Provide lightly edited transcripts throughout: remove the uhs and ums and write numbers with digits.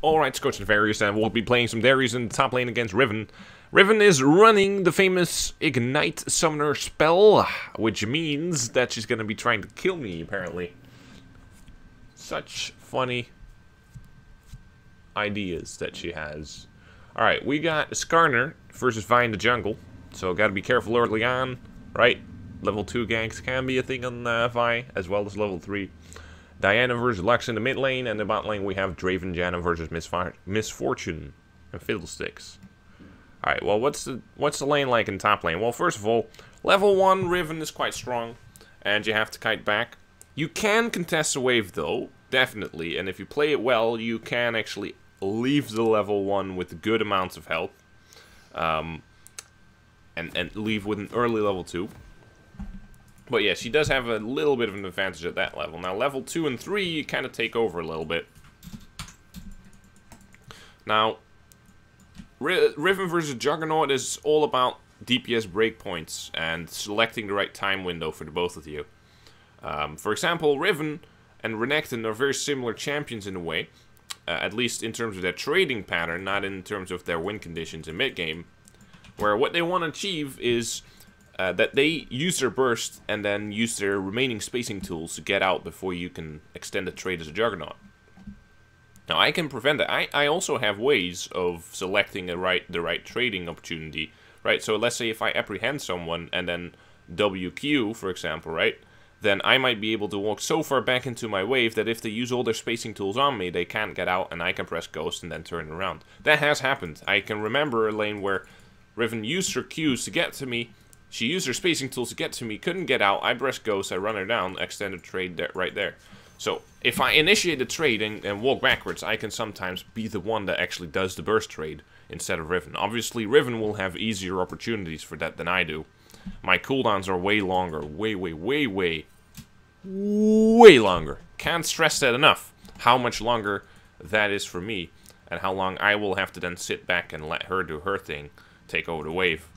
Alright, Scorch Nefarious, and we'll be playing some Darius in the top lane against Riven. Riven is running the famous Ignite Summoner spell, which means that she's gonna be trying to kill me, apparently. Such funny ideas that she has. Alright, we got Skarner versus Vi in the jungle, so gotta be careful early on, right? Level 2 ganks can be a thing on Vi, as well as level 3. Diana versus Lux in the mid lane, and the bot lane we have Draven Janna versus Misfortune and Fiddlesticks. Alright, well, what's the lane like in top lane? Well, first of all, level 1 Riven is quite strong, and you have to kite back. You can contest a wave, though, definitely, and if you play it well, you can actually leave the level 1 with good amounts of health, and leave with an early level 2. But yeah, she does have a little bit of an advantage at that level. Now, level 2 and 3, you kind of take over a little bit. Now, Riven versus Juggernaut is all about DPS breakpoints and selecting the right time window for the both of you. For example, Riven and Renekton are very similar champions in a way, at least in terms of their trading pattern, not in terms of their win conditions in mid-game, where what they want to achieve is that they use their burst and then use their remaining spacing tools to get out before you can extend the trade as a Juggernaut. Now, I can prevent that. I also have ways of selecting the right trading opportunity, right? So let's say if I apprehend someone and then WQ, for example, right? Then I might be able to walk so far back into my wave that if they use all their spacing tools on me, they can't get out and I can press Ghost and then turn around. That has happened. I can remember a lane where Riven used her Qs to get to me. She used her spacing tools to get to me, couldn't get out, I press Ghost, I run her down, extended trade there, right there. So, if I initiate the trade and walk backwards, I can sometimes be the one that actually does the burst trade instead of Riven. Obviously, Riven will have easier opportunities for that than I do. My cooldowns are way longer, way longer. Can't stress that enough, how much longer that is for me, and how long I will have to then sit back and let her do her thing, take over the wave.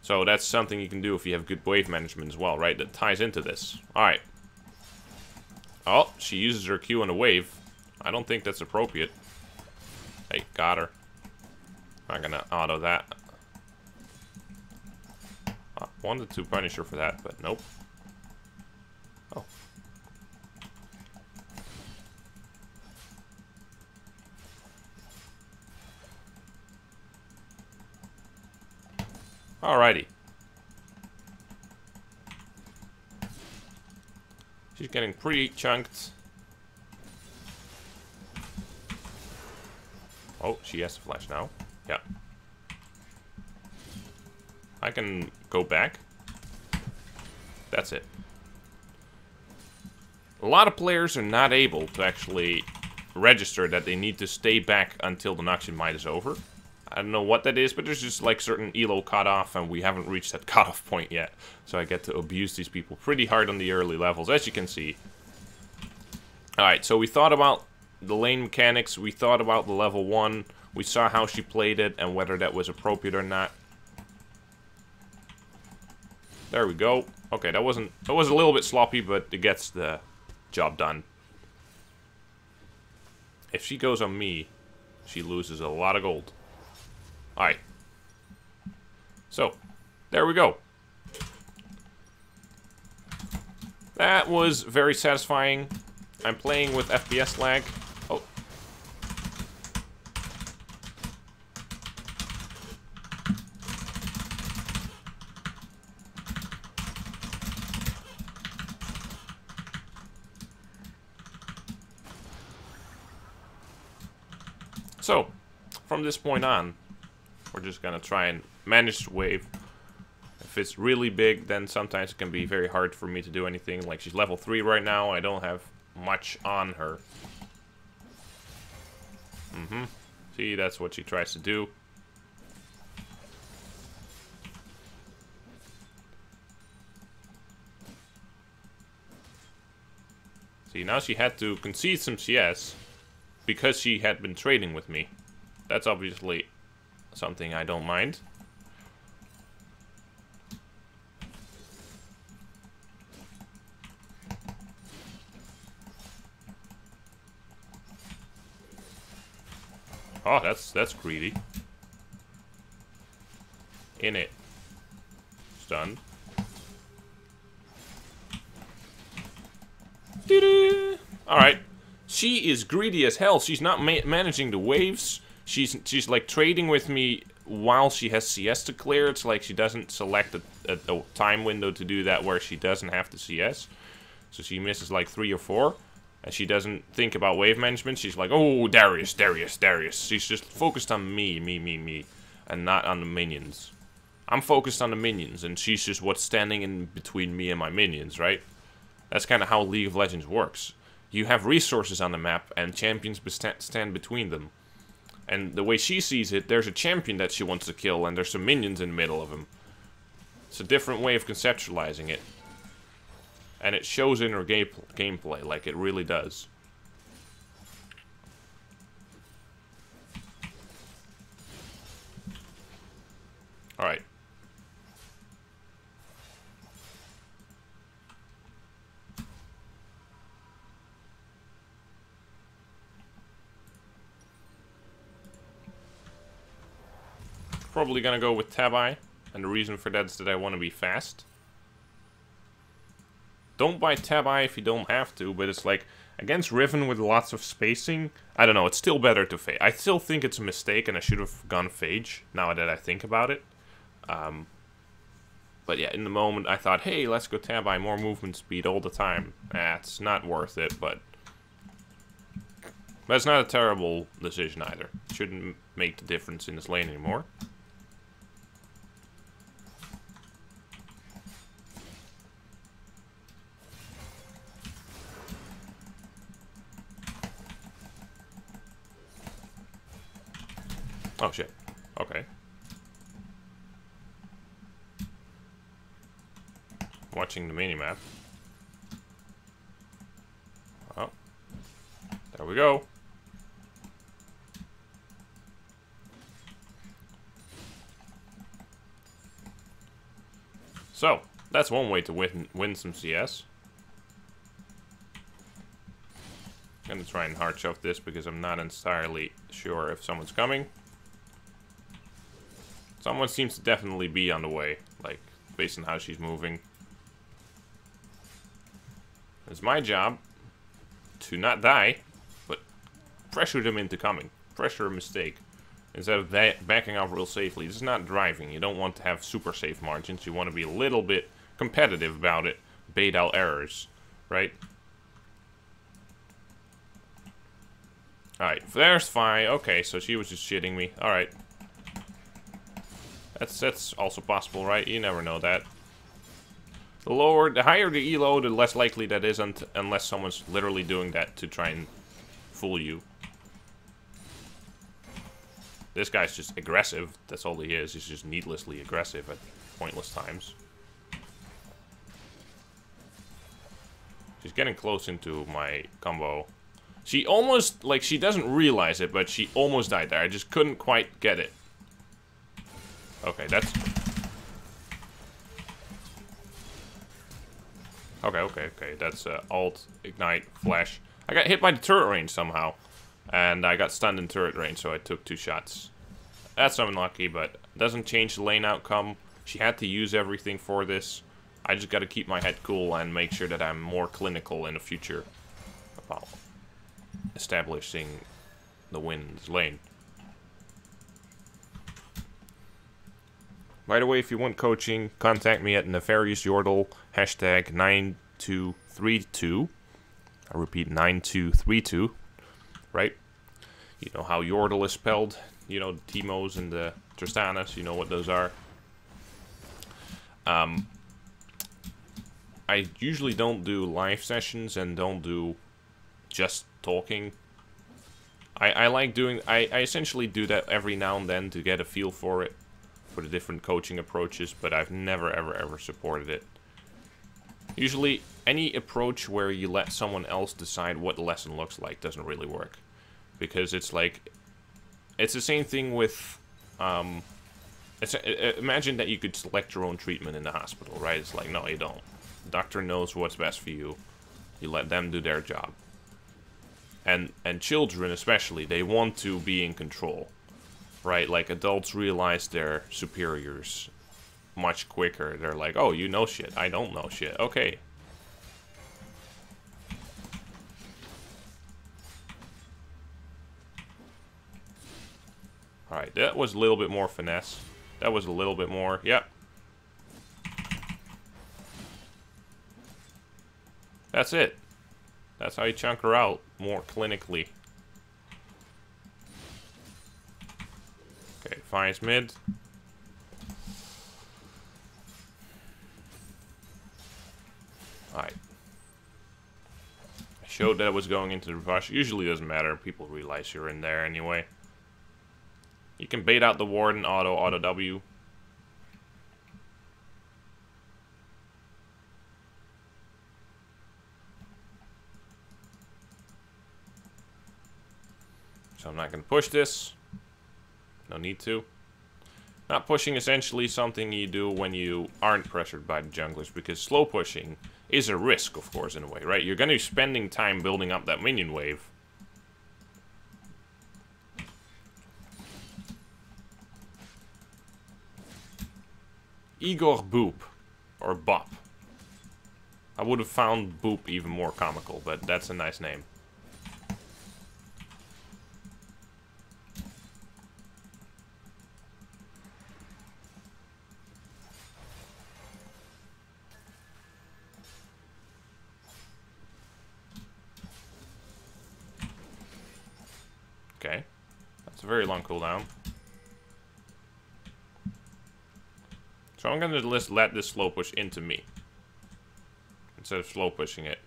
So that's something you can do if you have good wave management as well, right? That ties into this. Alright. Oh, she uses her Q on a wave. I don't think that's appropriate. Hey, got her. I'm gonna auto that. I wanted to punish her for that, but nope. Oh. Alrighty. She's getting pretty chunked. Oh, she has to flash now. Yeah. I can go back. That's it. A lot of players are not able to actually register that they need to stay back until the Noxian Might is over. I don't know what that is, but there's just like certain elo cutoff, and we haven't reached that cutoff point yet. So I get to abuse these people pretty hard on the early levels, as you can see. Alright, so we thought about the lane mechanics, we thought about the level 1, we saw how she played it, and whether that was appropriate or not. There we go. Okay, that was a little bit sloppy, but it gets the job done. If she goes on me, she loses a lot of gold. Alright. So, there we go. That was very satisfying. I'm playing with FPS lag. Oh. So, from this point on, we're just gonna try and manage the wave. If it's really big, then sometimes it can be very hard for me to do anything. Like, she's level 3 right now, I don't have much on her. See, that's what she tries to do. See, now she had to concede some CS because she had been trading with me. That's obviously something I don't mind. Oh, that's greedy. In it. Stunned. Alright. She is greedy as hell. She's not managing the waves. She's like trading with me while she has CS to clear. It's like she doesn't select a time window to do that where she doesn't have the CS. So she misses like 3 or 4. And she doesn't think about wave management. She's like, oh, Darius, Darius, Darius. She's just focused on me. And not on the minions. I'm focused on the minions. And she's just what's standing in between me and my minions, right? That's kind of how League of Legends works. You have resources on the map, and champions stand between them. And the way she sees it, there's a champion that she wants to kill, and there's some minions in the middle of him. It's a different way of conceptualizing it. And it shows in her gameplay, like it really does. Alright. Probably gonna go with Tabi, and the reason for that is that I want to be fast. Don't buy Tabi if you don't have to, but it's like, against Riven with lots of spacing, I don't know, it's still better to Phage. I still think it's a mistake and I should have gone Phage, now that I think about it. But yeah, in the moment I thought, hey, let's go Tabi, more movement speed all the time. It's not worth it, but it's not a terrible decision either. It shouldn't make the difference in this lane anymore. Oh shit. Okay. Watching the minimap. Oh. There we go. So, that's one way to win some CS. I'm gonna try and hard shove this because I'm not entirely sure if someone's coming. Someone seems to definitely be on the way, like, based on how she's moving. It's my job to not die, but pressure them into coming. Pressure a mistake. Instead of backing off real safely. This is not driving. You don't want to have super safe margins. You want to be a little bit competitive about it. Bait out errors, right? Alright, there's Phi. Okay, so she was just shitting me. Alright. That's also possible, right? You never know that. The higher the elo, the less likely that is unless someone's literally doing that to try and fool you. This guy's just aggressive. That's all he is. He's just needlessly aggressive at pointless times. She's getting close into my combo. She almost, like, she doesn't realize it, but she almost died there. I just couldn't quite get it. Okay, that's... Okay. That's alt, ignite, flash. I got hit by the turret range somehow. And I got stunned in turret range, so I took 2 shots. That's unlucky, but doesn't change the lane outcome. She had to use everything for this. I just gotta keep my head cool and make sure that I'm more clinical in the future about establishing the win in this lane. By the way, if you want coaching, contact me at Nefarious Yordle, hashtag 9232. I repeat, 9232. Right? You know how Yordle is spelled. You know, the Timos and the Tristanas. You know what those are. I usually don't do live sessions and don't do just talking. I like doing... I essentially do that every now and then to get a feel for it. For the different coaching approaches, but I've never ever supported it. Usually, any approach where you let someone else decide what the lesson looks like doesn't really work. Because it's like... It's the same thing with... imagine that you could select your own treatment in the hospital, right? It's like, no, you don't. The doctor knows what's best for you. You let them do their job. And children especially, they want to be in control. Right? Like, adults realize they're superiors much quicker. They're like, oh, you know shit. I don't know shit. Okay. Alright, that was a little bit more finesse. That was a little bit more. Yep. That's it. That's how you chunk her out more clinically. Okay, Fire's mid. Alright. I showed that it was going into the rush. Usually doesn't matter. People realize you're in there anyway. You can bait out the Warden, auto W. So I'm not going to push this. No need to. Not pushing essentially something you do when you aren't pressured by the junglers, because slow pushing is a risk, of course, in a way, right? You're going to be spending time building up that minion wave. Igor Boop. Or Bop. I would have found Boop even more comical, but that's a nice name. Okay. That's a very long cooldown. So I'm going to just let this slow push into me, instead of slow pushing it.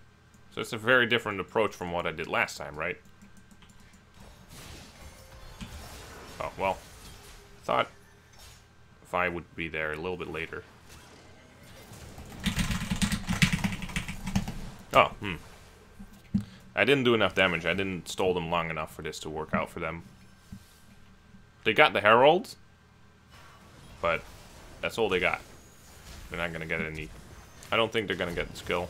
So it's a very different approach from what I did last time, right? Oh, well. I thought if I would be there a little bit later. Oh, I didn't do enough damage. I didn't stall them long enough for this to work out for them. They got the Herald, but that's all they got. They're not gonna get any. I don't think they're gonna get the skill.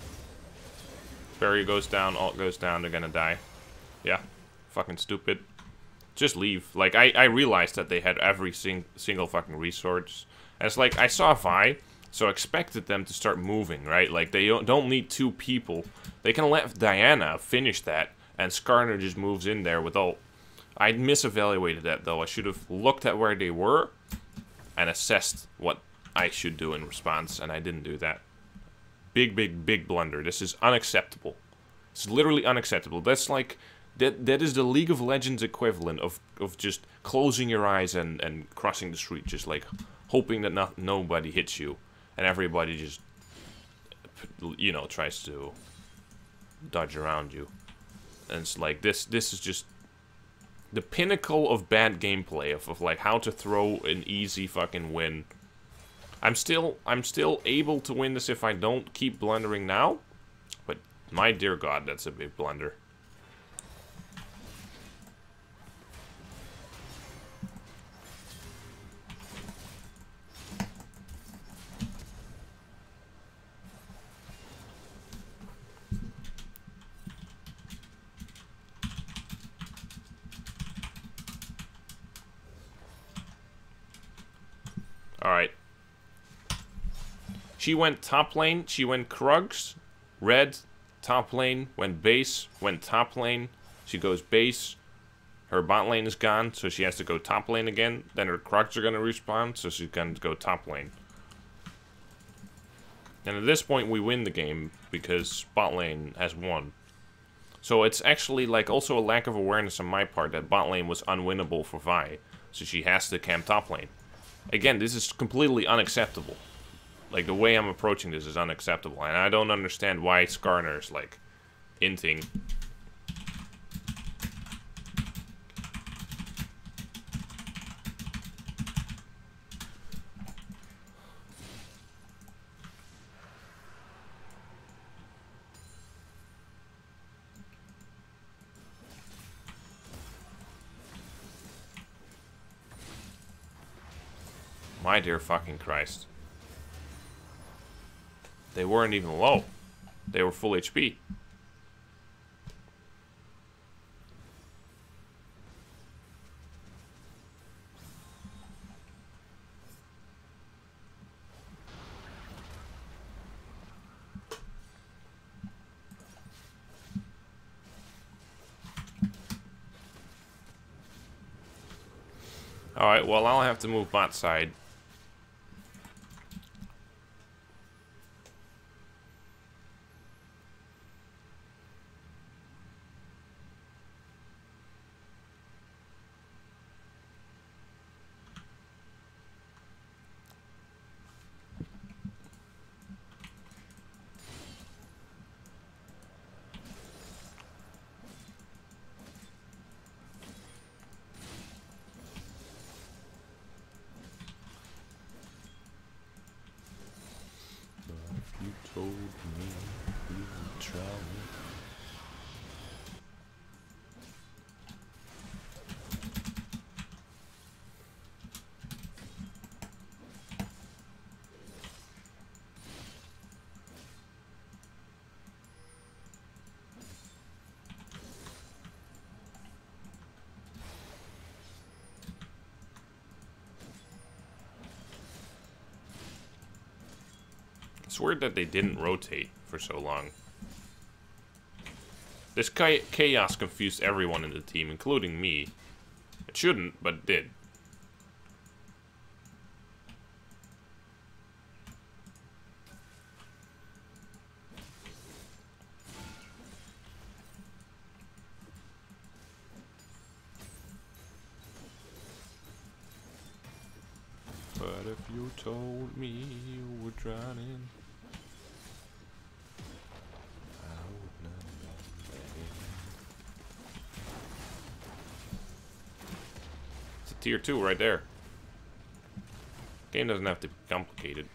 Barrier goes down, ult goes down, they're gonna die. Yeah, fucking stupid. Just leave. Like, I realized that they had every single fucking resource. And it's like, I saw Vi, so I expected them to start moving, right? Like, they don't need two people. They can let Diana finish that, and Skarner just moves in there with ult. I misevaluated that, though. I should have looked at where they were and assessed what I should do in response, and I didn't do that. Big blunder. This is unacceptable. It's literally unacceptable. That's like, that is the League of Legends equivalent of just closing your eyes and crossing the street, just like hoping that nobody hits you, and everybody just, you know, tries to dodge around you. And it's like, this is just the pinnacle of bad gameplay, of like how to throw an easy fucking win. I'm still able to win this if I don't keep blundering now, but my dear God, that's a big blunder. Alright. She went top lane, she went Krugs, red, top lane, went base, went top lane, she goes base, her bot lane is gone, so she has to go top lane again, then her Krugs are going to respawn, so she's going to go top lane. And at this point we win the game, because bot lane has won. So it's actually like also a lack of awareness on my part that bot lane was unwinnable for Vi, so she has to camp top lane. Again, this is completely unacceptable. Like, the way I'm approaching this is unacceptable, and I don't understand why Skarner's, like, inting. My dear fucking Christ. They weren't even low. They were full HP. Alright, well, I'll have to move bot side. You told me we would travel. It's weird that they didn't rotate for so long. This chaos confused everyone in the team, including me. It shouldn't, but it did. But if you told me you were drowning, I would not know that. It's a tier 2 right there. Game doesn't have to be complicated.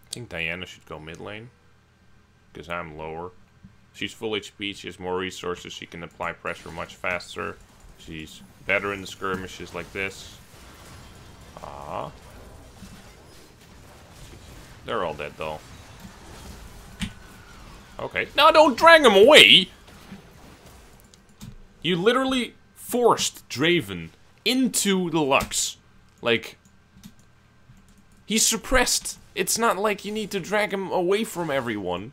I think Diana should go mid lane, because I'm lower. She's full HP, she has more resources, she can apply pressure much faster. She's better in the skirmishes like this. Ah. They're all dead though. Okay. No, don't drag him away! You literally forced Draven into the Lux. Like, he's suppressed. It's not like you need to drag him away from everyone.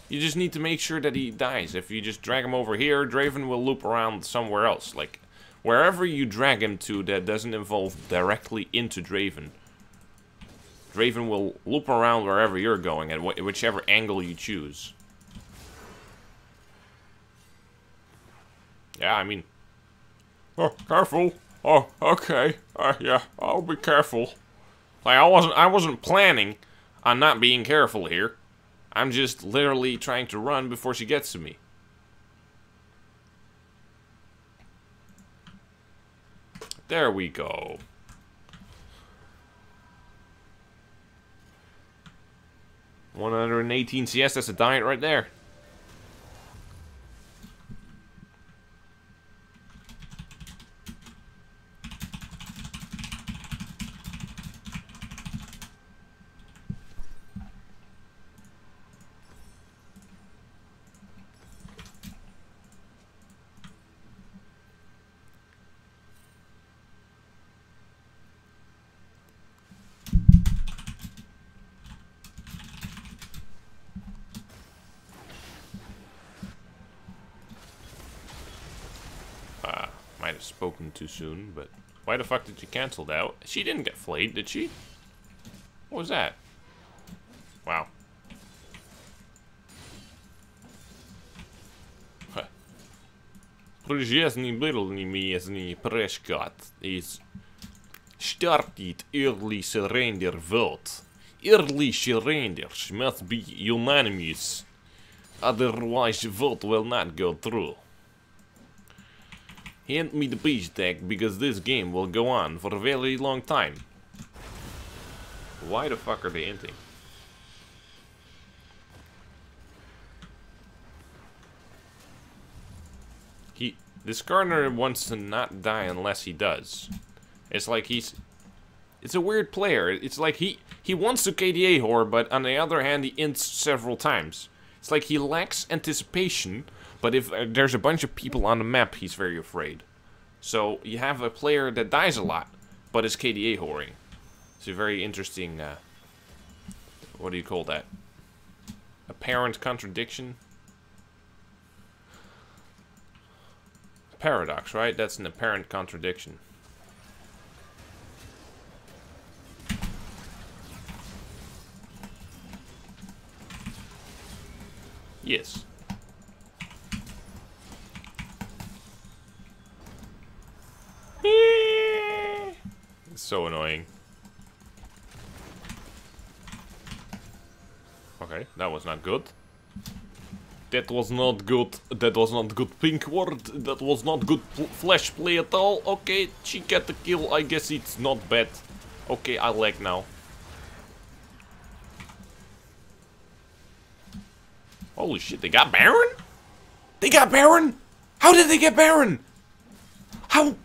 You just need to make sure that he dies. If you just drag him over here, Draven will loop around somewhere else. Like, wherever you drag him to that doesn't involve directly into Draven. Draven will loop around wherever you're going, at whichever angle you choose. Yeah, I mean... Oh, careful! Oh, okay. Yeah, I'll be careful. Like, I wasn't planning on not being careful here. I'm just literally trying to run before she gets to me. There we go. $118 CS, that's a diet right there. Might have spoken too soon, but why the fuck did you cancel that? She didn't get flayed, did she? What was that? Wow. Прежний Birdly Prescott is started early surrender vote. Early surrenders must be unanimous, otherwise the vote will not go through. Hand me the peace tag because this game will go on for a very long time. Why the fuck are they hinting? This Gardner wants to not die unless he does. It's like it's a weird player. It's like he wants to KDA whore, but on the other hand, he ints several times. It's like he lacks anticipation, but if there's a bunch of people on the map, he's very afraid. So you have a player that dies a lot, but is KDA whoring. It's a very interesting, what do you call that? Apparent contradiction? Paradox, right? That's an apparent contradiction. Yes. It's so annoying. Okay, that was not good. That was not good. That was not good pink word. That was not good flash play at all. Okay, she got the kill. I guess it's not bad. Okay, I lag now. Holy shit, they got Baron? They got Baron? How did they get Baron? How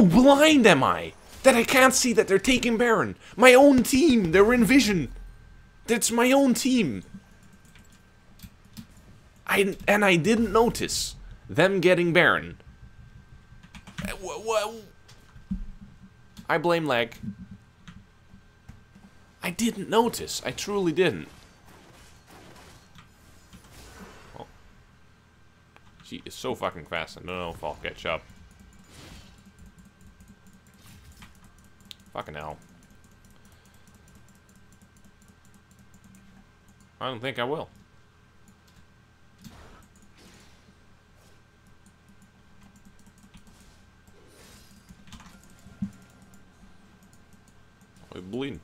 blind am I that I can't see that they're taking Baron? My own team, they're in vision. That's my own team. I didn't notice them getting Baron. I blame lag. I didn't notice. I truly didn't. Oh. She is so fucking fast. I don't know if I'll catch up. Fucking hell. I don't think I will. We're bleeding.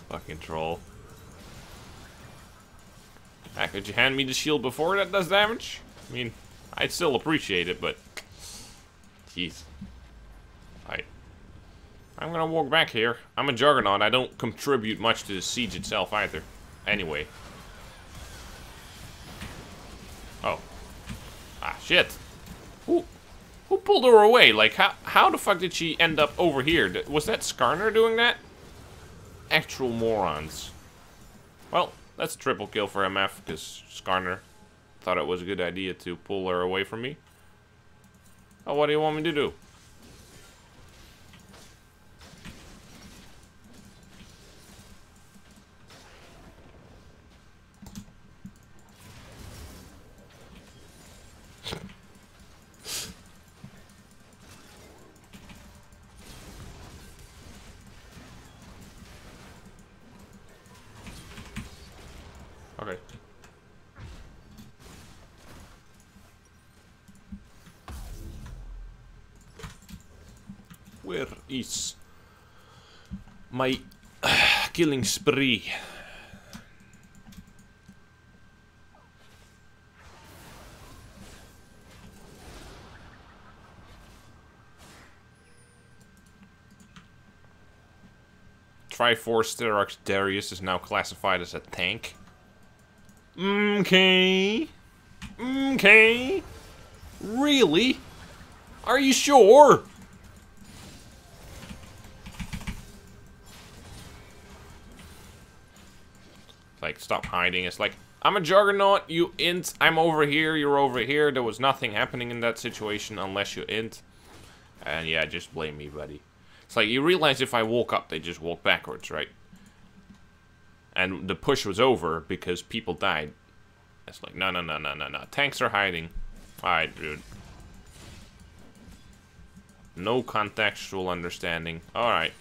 Fucking troll. Could you hand me the shield before that does damage? I mean, I'd still appreciate it, but... Jeez. I'm gonna walk back here. I'm a Juggernaut. I don't contribute much to the siege itself either. Anyway. Oh. Ah, shit. Who pulled her away? Like, how the fuck did she end up over here? Was that Skarner doing that? Actual morons. Well, that's a triple kill for MF, because Skarner thought it was a good idea to pull her away from me. Oh, what do you want me to do? Okay. Where is my killing spree? Triforce Sterox Darius is now classified as a tank. Okay. Okay. Really? Are you sure? Like, stop hiding. It's like, I'm a Juggernaut, you int, I'm over here, you're over here. There was nothing happening in that situation unless you int. And yeah, just blame me, buddy. It's like, you realize if I walk up, they just walk backwards, right? And the push was over because people died. It's like, no. Tanks are hiding. Alright, dude. No contextual understanding. Alright.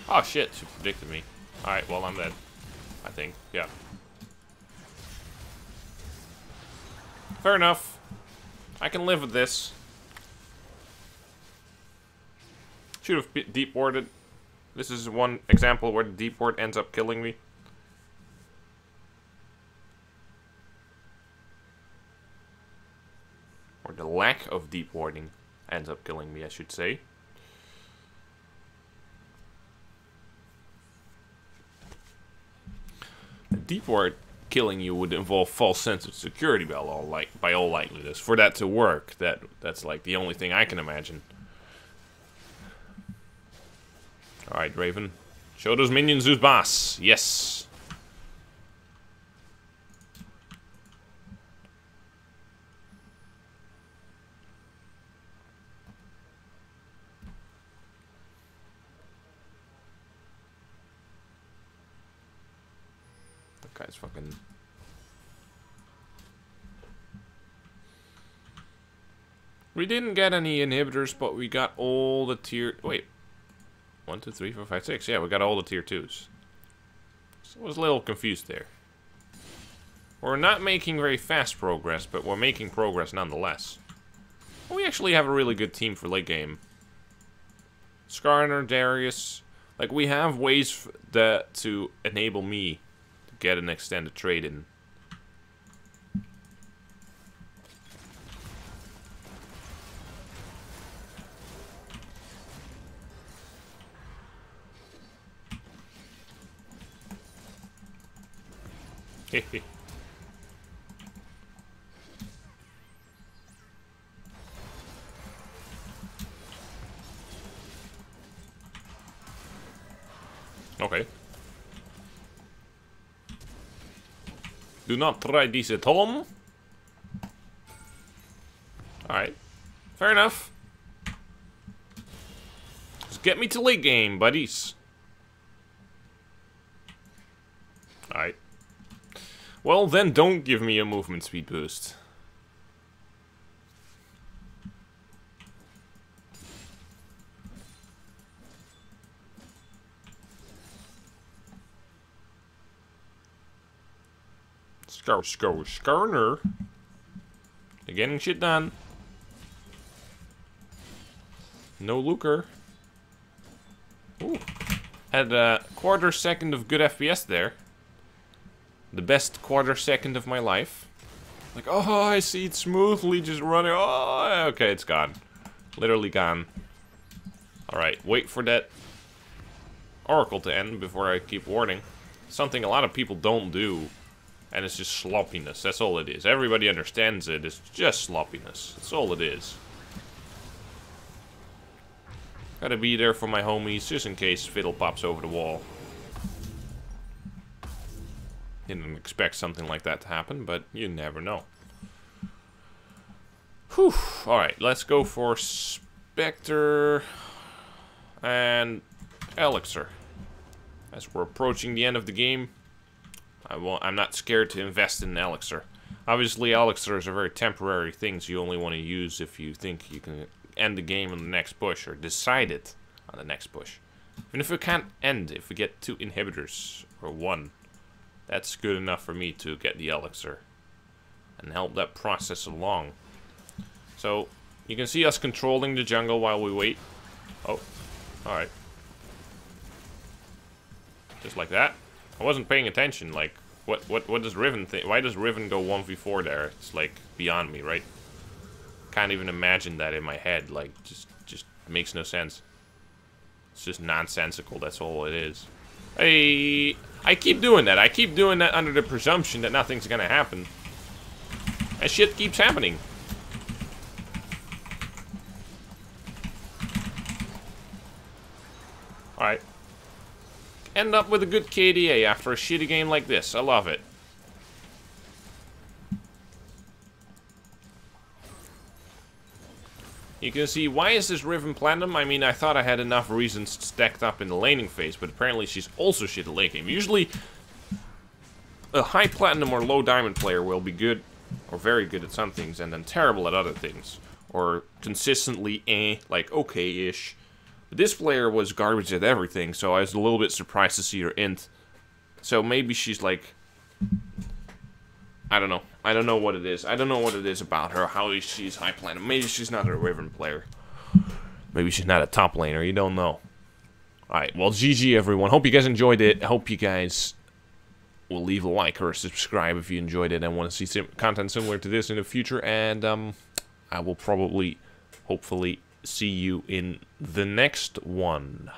Oh shit, she predicted me. Alright, well I'm dead. I think, yeah. Fair enough. I can live with this. Should have deep warded. This is one example where the deep ward ends up killing me. Or the lack of deep warding ends up killing me, I should say. A deep ward killing you would involve false sense of security by all likeliness. For that to work, that's like the only thing I can imagine. Alright, Raven. Show those minions who's boss. Yes. That guy's fucking... We didn't get any inhibitors, but we got all the tier... Wait. 1, 2, 3, 4, 5, 6. Yeah, we got all the tier 2s. So I was a little confused there. We're not making very fast progress, but we're making progress nonetheless. We actually have a really good team for late game. Skarner, Darius. Like, we have ways that to enable me to get an extended trade in. Okay. Do not try this at home. Alright. Fair enough. Just get me to late game, buddies. Alright. Well, then don't give me a movement speed boost. Skarner. They're getting shit done. No Luker. Ooh. Had a quarter second of good FPS there. The best quarter second of my life. Like, oh, I see it smoothly just running. Oh, okay, it's gone. Literally gone. Alright, wait for that Oracle to end before I keep warding. Something a lot of people don't do. And it's just sloppiness. That's all it is. Everybody understands it. It's just sloppiness. That's all it is. Gotta be there for my homies, just in case Fiddle pops over the wall. Didn't expect something like that to happen, but you never know. Whew. Alright, let's go for Spectre and Elixir. As we're approaching the end of the game, I'm not scared to invest in Elixir. Obviously, Elixirs are very temporary things you only want to use if you think you can end the game on the next push, or decide it on the next push. Even if it can't end, if we get 2 inhibitors, or 1, that's good enough for me to get the Elixir and help that process along. So, you can see us controlling the jungle while we wait. Oh, alright. Just like that. I wasn't paying attention, like, what does Riven think? Why does Riven go 1v4 there? It's, like, beyond me, right? Can't even imagine that in my head, like, just makes no sense. It's just nonsensical, that's all it is. Hey, I keep doing that. I keep doing that under the presumption that nothing's gonna happen. And shit keeps happening. Alright. End up with a good KDA after a shitty game like this. I love it. You can see, why is this Riven Platinum? I mean, I thought I had enough reasons stacked up in the laning phase, but apparently she's also shit at late game. Usually, a high Platinum or low Diamond player will be good, or very good at some things, and then terrible at other things. Or consistently, like, okay-ish. But this player was garbage at everything, so I was a little bit surprised to see her int. So maybe she's like... I don't know. I don't know what it is. I don't know what it is about her, how she's high Platinum. Maybe she's not a Riven player. Maybe she's not a top laner, you don't know. Alright, well, GG everyone. Hope you guys enjoyed it. I hope you guys will leave a like or a subscribe if you enjoyed it and want to see content similar to this in the future. And I will probably, hopefully, see you in the next one.